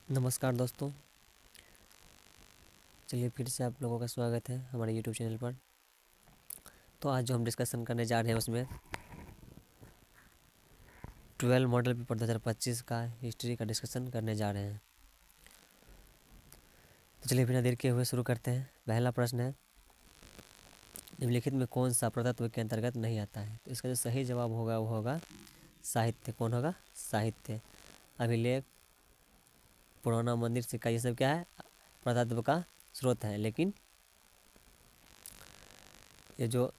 नमस्कार दोस्तों, चलिए फिर से आप लोगों का स्वागत है हमारे यूट्यूब चैनल पर। तो आज जो हम डिस्कशन करने जा रहे हैं उसमें 12 मॉडल पेपर 2025 का हिस्ट्री का डिस्कशन करने जा रहे हैं। तो चलिए बिना देर किए हुए शुरू करते हैं। पहला प्रश्न है, निम्नलिखित में कौन सा प्रतत्व के अंतर्गत नहीं आता है? तो इसका जो सही जवाब होगा वो होगा साहित्य। कौन होगा? साहित्य। अभिलेख, पुराना मंदिर, सिक्का, ये सब क्या है? प्रतत्व का स्रोत है। लेकिन ये जो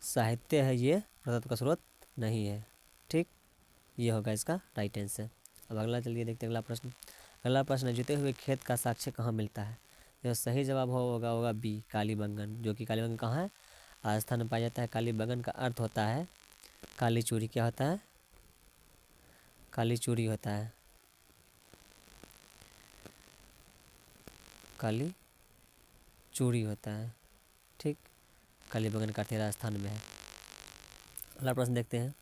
साहित्य है ये प्रतत्व का स्रोत नहीं है। ठीक, ये होगा इसका राइट आंसर। अब अगला चलिए देखते हैं अगला प्रश्न। अगला प्रश्न है, जुते हुए खेत का साक्ष्य कहाँ मिलता है? जो सही जवाब होगा बी, कालीबंगन। जो कि कालीबंगन कहाँ है? राजस्थान में पाया जाता है। कालीबंगन का अर्थ होता है काली चूड़ी। क्या होता है? काली चूड़ी होता है। काली चूड़ी होता है। ठीक, कालीबंगन का अर्थ राजस्थान में है। अगला प्रश्न देखते हैं,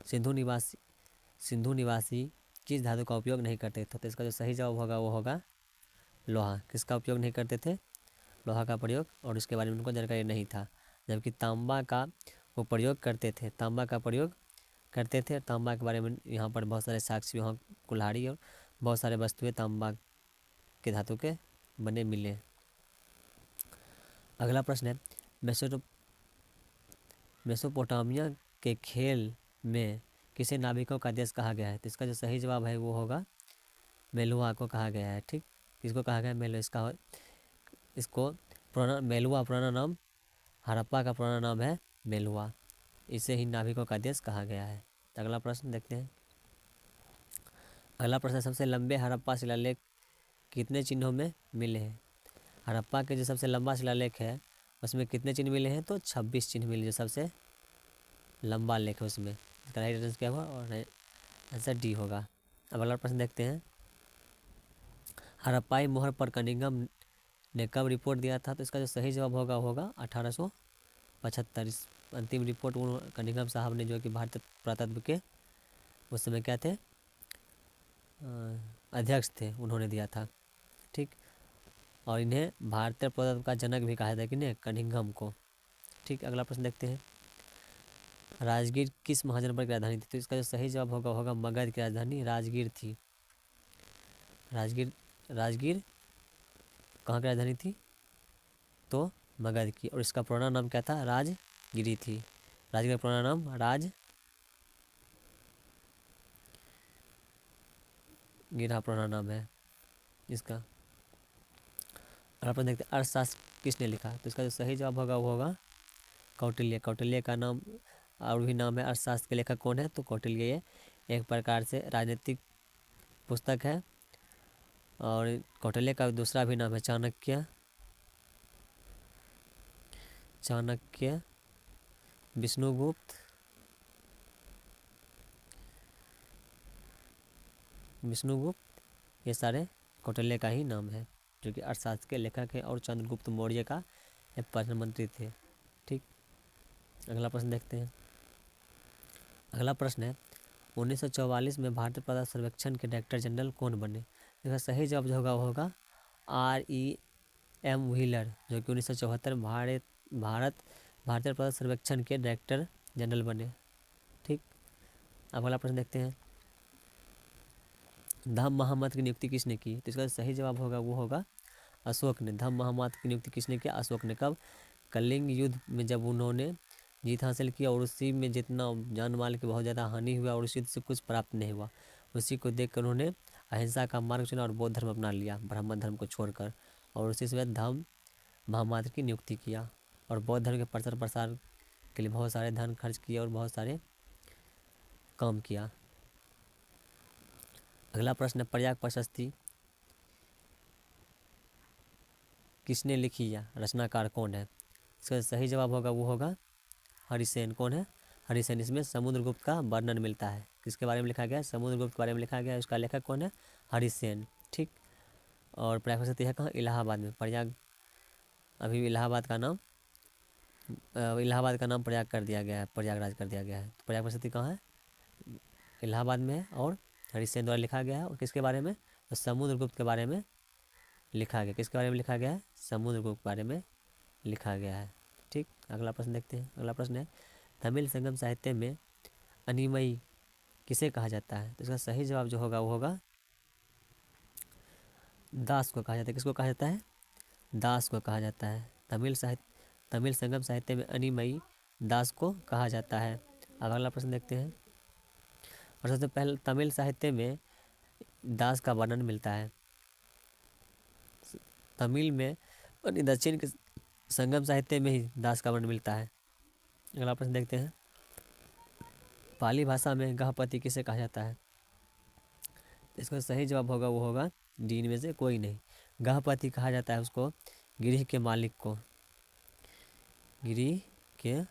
सिंधु निवासी किस धातु का उपयोग नहीं करते थे? तो इसका जो सही जवाब होगा वो होगा लोहा। किसका उपयोग नहीं करते थे? लोहा का प्रयोग, और इसके बारे में उनको जानकारी नहीं था। जबकि तांबा का वो प्रयोग करते थे। तांबा का प्रयोग करते थे। तांबा के बारे में यहाँ पर बहुत सारे साक्ष्य, यहाँ कुल्हाड़ी और बहुत सारे वस्तुएं तांबा के धातु के बने मिले। अगला प्रश्न है, मेसोपोटामिया के खेल में किसे नाविकों का देश कहा गया है? तो इसका जो सही जवाब है वो होगा मेलुआ को कहा गया है। ठीक, किसको कहा गया है? मेलुआ। इसको पुराना मेलुआ पुराना नाम, हड़प्पा का पुराना नाम है मेलुआ। इसे ही नाविकों का देश कहा गया है। तो अगला प्रश्न देखते हैं। अगला प्रश्न, सबसे लंबे हड़प्पा शिलालेख कितने चिन्हों में मिले हैं? हड़प्पा के जो सबसे लंबा शिलालेख है उसमें कितने चिन्ह मिले हैं? तो 26 चिन्ह मिले, जो सबसे लंबा लेख है उसमें। इसका राइट आंसर क्या होगा? और आंसर डी होगा। अब अगला प्रश्न देखते हैं, हड़प्पाई मोहर पर कनिंघम ने कब रिपोर्ट दिया था? तो इसका जो सही जवाब होगा 1875। इस अंतिम रिपोर्ट कनिंघम साहब ने, जो कि भारतीय पुरातत्व के उस समय क्या थे, अध्यक्ष थे, उन्होंने दिया था। ठीक, और इन्हें भारतीय पुरातत्व का जनक भी कहा था, किन्हें? कनिंघम को। ठीक, अगला प्रश्न देखते हैं, राजगीर किस महाजनपद की राजधानी थी? तो इसका जो सही जवाब होगा मगध की राजधानी राजगीर थी। राजगीर कहाँ की राजधानी थी? तो मगध की। और इसका पुराना नाम क्या था? राजगिरी थी। राजगीर का पुराना नाम राजगिरा पुराना नाम है इसका। और अपन देखते हैं, अर्थशास्त्र किसने लिखा? तो इसका जो सही जवाब होगा वो होगा कौटिल्य। कौटिल्य का नाम और भी नाम है। अर्थशास्त्र के लेखक कौन है? तो कौटिल्य। ये एक प्रकार से राजनीतिक पुस्तक है। और कौटिल्य का दूसरा भी नाम है चाणक्य, विष्णुगुप्त, ये सारे कौटिल्य का ही नाम है, जो कि अर्थशास्त्र के लेखक है और चंद्रगुप्त मौर्य का एक प्रधानमंत्री थे। ठीक, अगला प्रश्न देखते हैं। अगला प्रश्न है, 1944 में भारतीय पदार्थ सर्वेक्षण के डायरेक्टर जनरल कौन बने? इसका सही जवाब जो होगा वो होगा R.E.M. व्हीलर, जो कि 1974 भारतीय पदार्थ सर्वेक्षण के डायरेक्टर जनरल बने। ठीक, अब अगला प्रश्न देखते हैं, धम्म महामत की नियुक्ति किसने की? तो इसका सही जवाब होगा वो होगा अशोक ने। धम्म महामत की नियुक्ति किसने किया? अशोक ने। कब? कलिंग युद्ध में जब उन्होंने जीत हासिल की और उसी में जितना जान माल की बहुत ज़्यादा हानि हुआ और उस युद्ध से कुछ प्राप्त नहीं हुआ, उसी को देखकर उन्होंने अहिंसा का मार्ग चुना और बौद्ध धर्म अपना लिया, ब्राह्मण धर्म को छोड़कर। और उसी से धम्म महामात्र की नियुक्ति किया और बौद्ध धर्म के प्रचार प्रसार के लिए बहुत सारे धन खर्च किए और बहुत सारे काम किया। अगला प्रश्न है, प्रयाग प्रशस्ति किसने लिखी या रचनाकार कौन है? इसका सही जवाब होगा वो होगा हरिसेन। कौन है? हरिसेन। इसमें समुद्रगुप्त का वर्णन मिलता है। किसके बारे में लिखा गया है? समुद्रगुप्त के बारे में लिखा गया है। उसका लेखक कौन है? हरिसेन। ठीक, और प्रयाग प्रशस्ति है कहाँ? इलाहाबाद में। प्रयाग अभी इलाहाबाद का नाम प्रयाग कर दिया गया है, प्रयागराज कर दिया गया है। तो प्रयाग प्रशस्ति कहाँ है? इलाहाबाद में है। और हरिश्चंद्र द्वारा लिखा गया है। और किसके बारे में? तो समुद्रगुप्त के बारे में लिखा गया। किसके बारे में लिखा गया है? समुद्रगुप्त के बारे में लिखा गया है। ठीक, अगला प्रश्न देखते हैं। अगला प्रश्न है तमिल संगम साहित्य में अनिमई किसे कहा जाता है? तो इसका सही जवाब जो होगा वो होगा दास को कहा जाता है। किसको कहा जाता है? दास को कहा जाता है। तमिल संगम साहित्य में अनिमई दास को कहा जाता है। अब अगला प्रश्न देखते हैं। और सबसे पहले तमिल साहित्य में दास का वर्णन मिलता है तमिल में, और दक्षिण के संगम साहित्य में ही दास का वर्णन मिलता है। अगला प्रश्न देखते हैं। पाली भाषा में गृहपति किसे कहा जाता है? इसका सही जवाब होगा वो होगा डी इनमें से कोई नहीं। गृहपति कहा जाता है उसको गृह के मालिक को, गृह के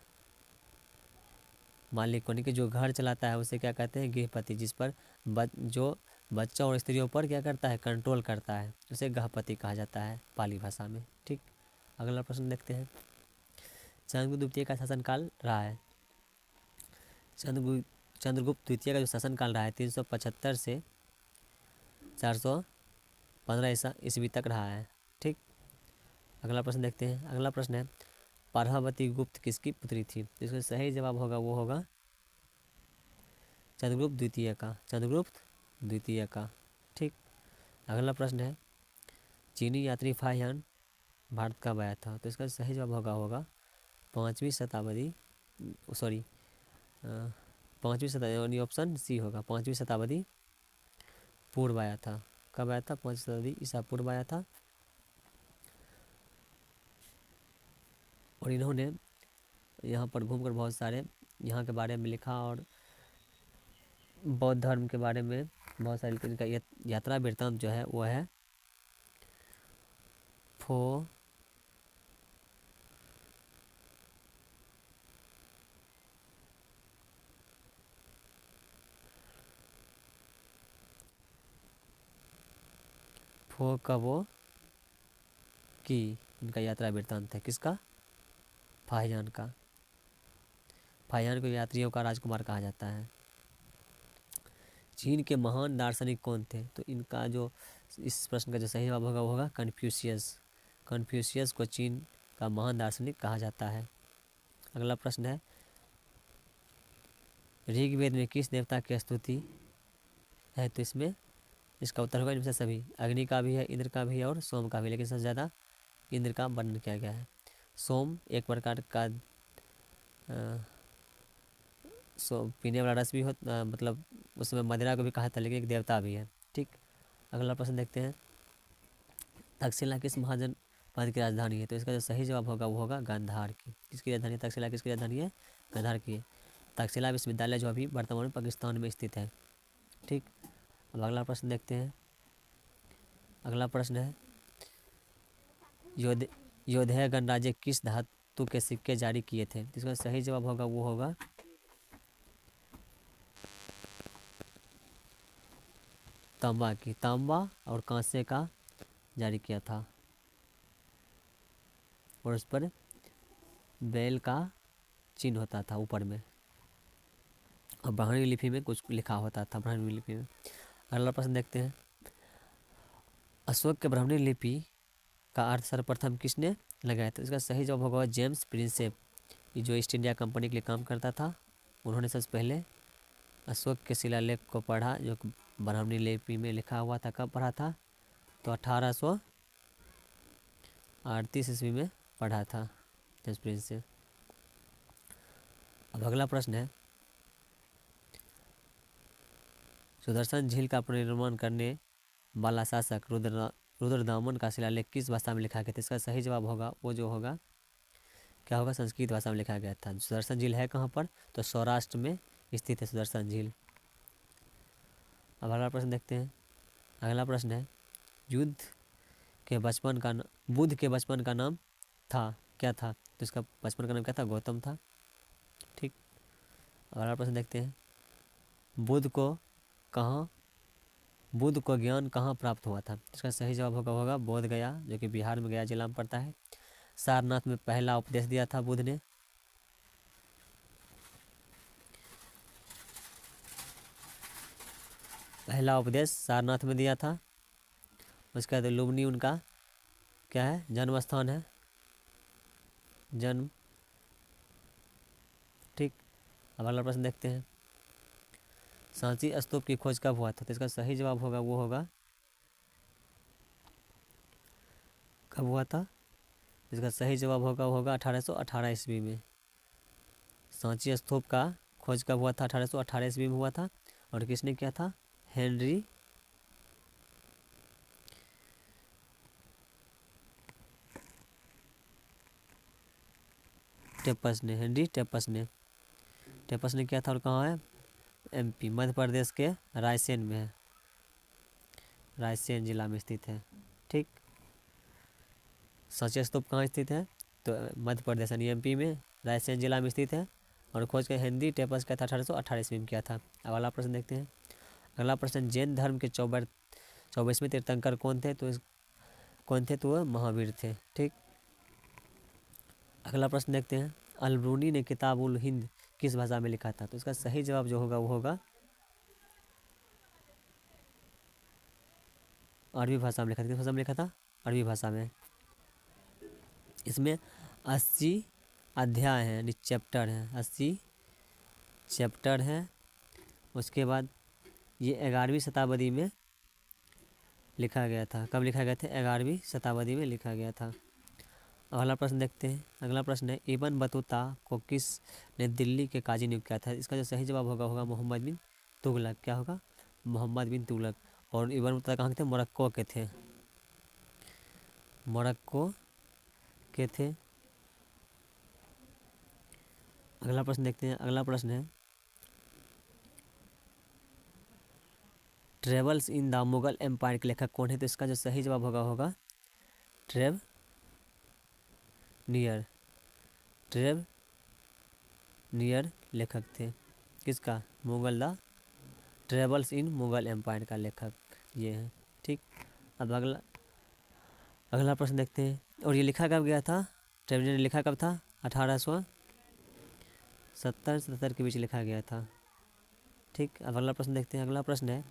मालिक को, कि जो घर चलाता है उसे क्या कहते हैं? गृहपति। जिस पर जो बच्चों और स्त्रियों पर क्या करता है? कंट्रोल करता है, उसे गृहपति कहा जाता है पाली भाषा में। ठीक, अगला प्रश्न देखते हैं। चंद्रगुप्त द्वितीय का शासनकाल रहा है। चंद्रगुप्त द्वितीय का जो शासनकाल रहा है 375 से 415 ईस्वी तक रहा है। ठीक, अगला प्रश्न देखते हैं। अगला प्रश्न है पार्वती गुप्त किसकी पुत्री थी? इसका सही जवाब होगा वो होगा चंद्रगुप्त द्वितीय का, चंद्रगुप्त द्वितीय का। ठीक, अगला प्रश्न है चीनी यात्री फाहियान भारत कब आया था? तो इसका सही जवाब होगा 5वीं शताब्दी, सॉरी 5वीं शताब्दी, ऑप्शन सी होगा 5वीं शताब्दी पूर्व आया था। कब आया था? 5वीं शताब्दी ईसा पूर्व आया था। और इन्होंने यहाँ पर घूमकर बहुत सारे यहाँ के बारे में लिखा और बौद्ध धर्म के बारे में बहुत सारी। इनका यात्रा वृत्तांत जो है वो है फोकवो की, इनका यात्रा वृत्तांत है। किसका? फाहियान का। फाहियान को यात्रियों का राजकुमार कहा जाता है। चीन के महान दार्शनिक कौन थे? तो इनका जो इस प्रश्न का जो सही जवाब होगा वो होगा कन्फ्यूशियस। कन्फ्यूशियस को चीन का महान दार्शनिक कहा जाता है। अगला प्रश्न है ऋग्वेद में किस देवता की स्तुति है? तो इसमें इसका उत्तर होगा इनमें से सभी। अग्नि का भी है, इंद्र का भी है और सोम का भी, लेकिन सबसे ज़्यादा इंद्र का वर्णन किया गया है। सोम एक प्रकार का पीने वाला रस भी हो, मतलब उसमें मदिरा को भी कहा था, लेकिन एक देवता भी है। ठीक, अगला प्रश्न देखते हैं। तक्षशिला किस महाजनपद की राजधानी है? तो इसका जो सही जवाब होगा वो होगा गांधार की। किसकी राजधानी है? तक्षशिला किसकी राजधानी है? गांधार की है। तक्षशिला विश्वविद्यालय जो अभी वर्तमान में पाकिस्तान में स्थित है। ठीक, अब अगला प्रश्न देखते हैं। अगला प्रश्न है योधेय गणराज्य किस धातु के सिक्के जारी किए थे? इसका सही जवाब होगा वो होगा तांबा की। तांबा और कांसे का जारी किया था, और उस पर बैल का चिन्ह होता था ऊपर में, और ब्राह्मणी लिपि में कुछ लिखा होता था, ब्राह्मणी लिपि में। अगला प्रश्न देखते हैं। अशोक के ब्राह्मणी लिपि का अर्थ सर्वप्रथम किसने लगाया था? इसका सही जवाब होगा जेम्स प्रिंसेप, जो ईस्ट इंडिया कंपनी के लिए काम करता था। उन्होंने सबसे पहले अशोक के शिलालेख को पढ़ा जो ब्राह्मणी लिपि में लिखा हुआ था। कब पढ़ा था? तो 1838 ईस्वी में पढ़ा था जेम्स प्रिंसेप। अब अगला प्रश्न है सुदर्शन झील का पुनर्निर्माण करने वाला शासक रुद्रदामन का शिलालेख किस भाषा में लिखा गया था? इसका सही जवाब होगा वो जो होगा क्या होगा संस्कृत भाषा में लिखा गया था। सुदर्शन झील है कहाँ पर? तो सौराष्ट्र में स्थित है सुदर्शन झील। अब अगला प्रश्न देखते हैं। अगला प्रश्न है बुद्ध के बचपन का नाम था क्या था? तो इसका बचपन का नाम क्या था? गौतम था। ठीक, अगला प्रश्न देखते हैं। बुद्ध को ज्ञान कहाँ प्राप्त हुआ था? इसका सही जवाब होगा बोध गया, जो कि बिहार में गया जिला में पड़ता है। सारनाथ में पहला उपदेश दिया था बुद्ध ने। पहला उपदेश सारनाथ में दिया था। उसके बाद लुम्बिनी उनका क्या है, जन्म स्थान है, जन्म। ठीक, अब अगला प्रश्न देखते हैं। सांची स्तूप की खोज कब हुआ था? तो इसका सही जवाब होगा वो होगा, कब हुआ था? इसका सही जवाब होगा वो होगा 1818 ईस्वी में। सांची स्तूप का खोज कब हुआ था? 1818 ईस्वी में हुआ था। और किसने किया था? हेनरी टेपस ने, हेनरी टेपस ने किया था। और कहाँ है? एमपी, मध्य प्रदेश के रायसेन में है, रायसेन जिला में स्थित है। ठीक, सांची स्तूप कहाँ स्थित है? तो मध्य प्रदेश यानी एमपी में रायसेन जिला में स्थित है। और खोज के हेनरी टेपस का था 1818 ईस्वी में किया था। अब अगला प्रश्न देखते हैं। अगला प्रश्न, जैन धर्म के 24वें तीर्थंकर कौन थे? तो वह महावीर थे। ठीक, अगला प्रश्न देखते हैं। अल-बरूनी ने किताब उल हिंद किस भाषा में लिखा था? तो इसका सही जवाब जो होगा वो होगा अरबी भाषा में लिखा था। किस भाषा में लिखा था? अरबी भाषा में। इसमें 80 अध्याय हैं यानी चैप्टर हैं, 80 चैप्टर हैं। उसके बाद ये 11वीं शताब्दी में लिखा गया था। कब लिखा गया था? 11वीं शताब्दी में लिखा गया था। अगला प्रश्न देखते हैं। अगला प्रश्न है, इब्न बतूता को किस ने दिल्ली के काजी नियुक्त किया था? इसका जो सही जवाब होगा मोहम्मद बिन तुगलक। क्या होगा? मोहम्मद बिन तुगलक। और इब्न बतूता कहाँ के थे? मोरक्को के थे, मोरक्को के थे। अगला प्रश्न देखते हैं। अगला प्रश्न है, travels in the Mughal empire के लेखक कौन है? तो इसका जो सही जवाब होगा ट्रेव नियर लेखक थे। किसका? Mughal the travels in Mughal empire का लेखक ये है। ठीक, अब अगला प्रश्न देखते हैं। और ये लिखा कब गया था? ट्रेवल्स ने लिखा कब था? 1870 के बीच लिखा गया था। ठीक, अब अगला प्रश्न देखते हैं। अगला प्रश्न है,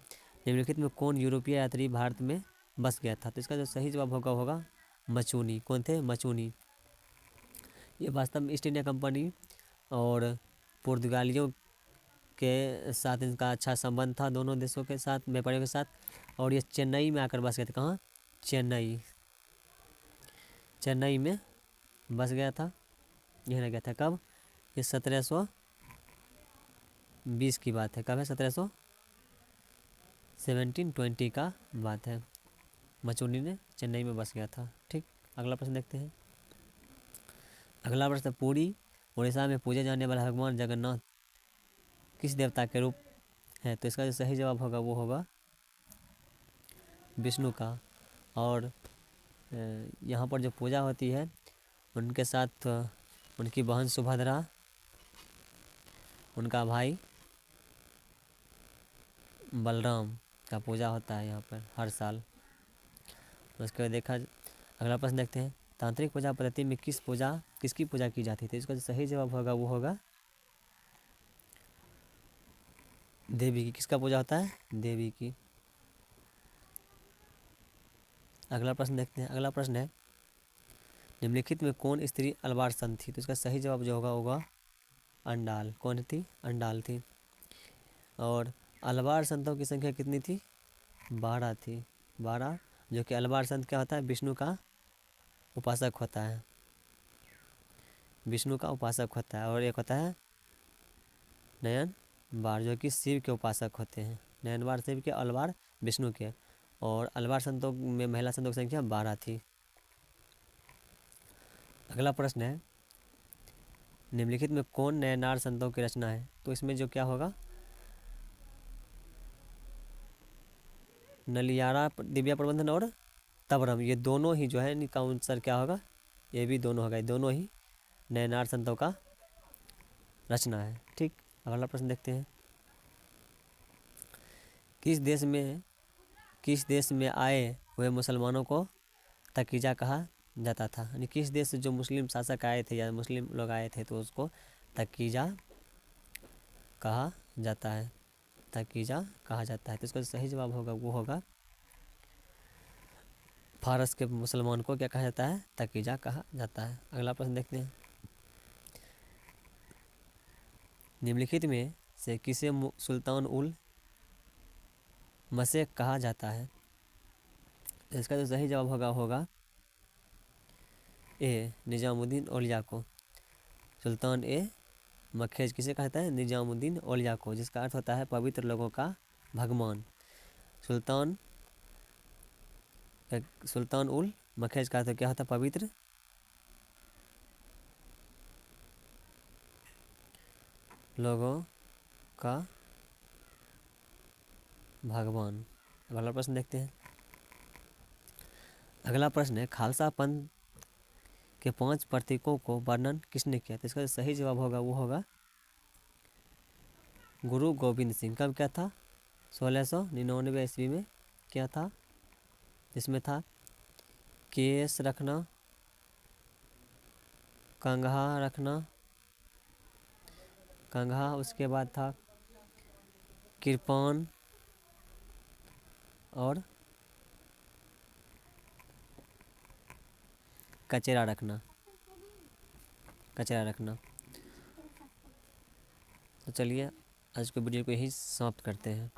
निम्नलिखित में कौन यूरोपीय यात्री भारत में बस गया था? तो इसका जो सही जवाब होगा मचूनी। कौन थे? मचूनी। ये वास्तव में ईस्ट इंडिया कंपनी और पुर्तगालियों के साथ इनका अच्छा संबंध था, दोनों देशों के साथ, व्यापारियों के साथ। और ये चेन्नई में आकर बस गए थे। कहाँ? चेन्नई में बस गया था। यह ना गया था। कब? ये 1720 की बात है। कब है? 1720 का बात है। मचूनी ने चेन्नई में बस गया था। ठीक, अगला प्रश्न देखते हैं। अगला प्रश्न, पुरी उड़ीसा में पूजे जाने वाला भगवान जगन्नाथ किस देवता के रूप है? तो इसका जो सही जवाब होगा वो होगा विष्णु का। और यहाँ पर जो पूजा होती है उनके साथ उनकी बहन सुभद्रा, उनका भाई बलराम का पूजा होता है यहाँ पर हर साल। उसके बाद अगला प्रश्न देखते हैं। तांत्रिक पूजा पद्धति में किसकी पूजा की जाती थी? इसका जो सही जवाब होगा वो होगा देवी की। किसका पूजा होता है? देवी की। अगला प्रश्न देखते हैं। अगला प्रश्न है, निम्नलिखित में कौन स्त्री अलवार संत थी? तो इसका सही जवाब जो होगा अंडाल। कौन थी? अंडाल थी। और अलवार संतों की संख्या कितनी थी? 12 थी। 12, जो कि अलवार संत क्या होता है? विष्णु का उपासक होता है, विष्णु का उपासक होता है। और एक होता है नयन बार, जो कि शिव के उपासक होते हैं। नयन बार शिव के, अलवार विष्णु के। और अलवार संतों में महिला संतों की संख्या 12 थी। अगला प्रश्न है, निम्नलिखित में कौन नयनार संतों की रचना है? तो इसमें जो क्या होगा, नलियारा दिव्या प्रबंधन और तबरम, ये दोनों ही जो है इनका आंसर क्या होगा? ये भी दोनों होगा। ये दोनों ही नयनार संतों का रचना है। ठीक, अगला प्रश्न देखते हैं। किस देश में आए हुए मुसलमानों को तकीजा कहा जाता था? यानी किस देश से जो मुस्लिम शासक आए थे या मुस्लिम लोग आए थे तो उसको तकीजा कहा जाता है। तकीजा कहा जाता है। तो इसका जो सही जवाब होगा वो होगा फारस के मुसलमान को क्या कहा जाता है? तकीजा कहा जाता है। अगला प्रश्न देखते हैं। निम्नलिखित में से किसे सुल्तान उल मशरिक़ कहा जाता है? तो इसका जो सही जवाब होगा ए निज़ामुद्दीन औलिया को। सुल्तान ए मखेज किसे कहता है? निज़ामुद्दीन औलिया को, जिसका अर्थ होता है पवित्र लोगों का भगवान। सुल्तान उल मखेज का अर्थ क्या होता है? पवित्र लोगों का भगवान। अगला प्रश्न देखते हैं। अगला प्रश्न है खालसा पंथ के 5 प्रतीकों को वर्णन किसने किया? तो इसका जो सही जवाब होगा वो होगा गुरु गोविंद सिंह। कब क्या था? 1699 ईस्वी में क्या था? जिसमें था केस रखना, कंघा, उसके बाद था कृपान और कचरा रखना। तो चलिए आज के वीडियो को यही समाप्त करते हैं।